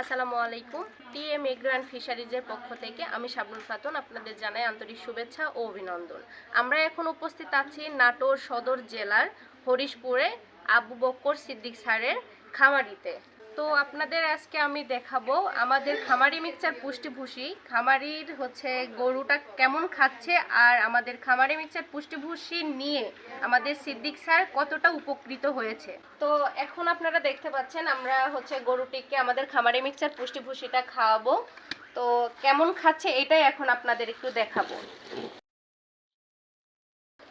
আসসালামু আলাইকুম। TM agro and ফিশারিজের পক্ষ থেকে আমি শাবনুর খাতুন আপনাদের জানাই আন্তরিক শুভেচ্ছা ও অভিনন্দন। আমরা এখন উপস্থিত আছি নাটোর সদর জেলার হরিশপুরে আবু বক্কর সিদ্দিক স্যারের খামারিতে। তো আপনাদের আজকে আমি দেখাবো আমাদের খামারি মিক্সচার পুষ্টিভূষি খামারির গরুটা কেমন খাচ্ছে, আর আমাদের খামারি মিক্সচার পুষ্টিভূষি নিয়ে আমাদের সিদ্দিক স্যার কতটা উপকৃত হয়েছে। তো এখন আপনারা দেখতে পাচ্ছেন আমরা গরুটিকে আমাদের খামারি মিক্সচার পুষ্টিভূষিটা খাওয়াবো। তো কেমন খাচ্ছে এটাই এখন আপনাদের একটু দেখাবো।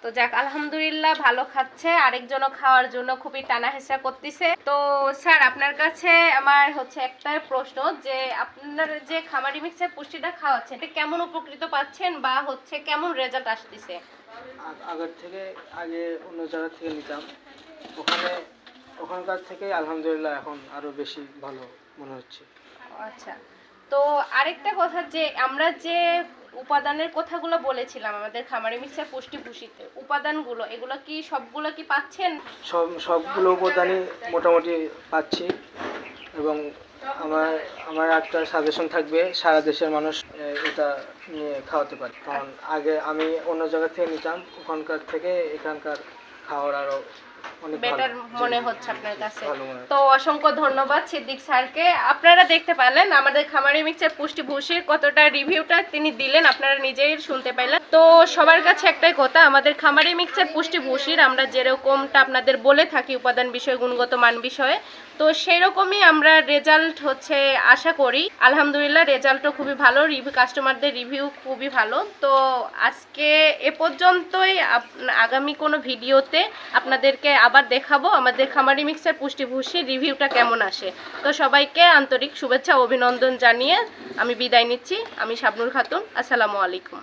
তো যাক, আলহামদুলিল্লাহ ভালো খাচ্ছে, আরেকজনও খাওয়ার জন্য খুবই টানা হেঁচড়া করতেছে। তো স্যার আপনার কাছে আমার একটা প্রশ্ন, যে আপনার যে খামারি মিক্সচার পুষ্টিটা খাওয়াচ্ছেন এটা কেমন উপকৃত পাচ্ছেন বা কেমন রেজাল্ট আসতেছে? আগে অন্য জায়গা থেকে নিতাম, ওখানকার থেকে আলহামদুলিল্লাহ এখন আরো বেশি ভালো মনে হচ্ছে। আচ্ছা, তো আরেকটা কথা, যে আমরা যে উপাদানের কথাগুলো বলেছিলাম আমাদের খামারি মিক্সচার পুষ্টিভূষিতে উপাদানগুলো, এগুলো কি সবগুলো কি পাচ্ছেন? সবগুলো উপাদানই মোটামুটি পাচ্ছি, এবং আমার একটা সাজেশন থাকবে, সারা দেশের মানুষ এটা নিয়ে খাওয়াতে পারে। কারণ আগে আমি অন্য জায়গা থেকে নিতাম, ওখানকার থেকে এখানকার খাওয়ার আরো বেটার মনে হচ্ছে আপনার কাছে। তো অসংখ্য ধন্যবাদ সিদ্দিক স্যারকে। আপনারা দেখতে পেলেন আমাদের খামারি মিক্সচার পুষ্টিভূষির কতটা রিভিউটা তিনি দিলেন, আপনারা নিজেই শুনতে পাইলেন। তো সবার কাছে একটাই কথা, আমাদের খামারি মিক্সচার পুষ্টিভূষির আমরা যেরকমটা আপনাদের বলে থাকি উপাদান বিষয়ে, গুণগত মান বিষয়ে, তো সেই রকমই আমরা রেজাল্ট আশা করি। আলহামদুলিল্লাহ রেজাল্টও খুবই ভালো, কাস্টমারদের রিভিউ খুবই ভালো। তো আজকে এ পর্যন্তই। আগামী কোনো ভিডিওতে আপনাদেরকে আবার দেখাবো আমাদের খামারি মিক্সচার পুষ্টিভূষির রিভিউটা কেমন আসে। তো সবাইকে আন্তরিক শুভেচ্ছা ও অভিনন্দন জানিয়ে আমি বিদায় নিচ্ছি। আমি শাবনুর খাতুন। আসসালামু আলাইকুম।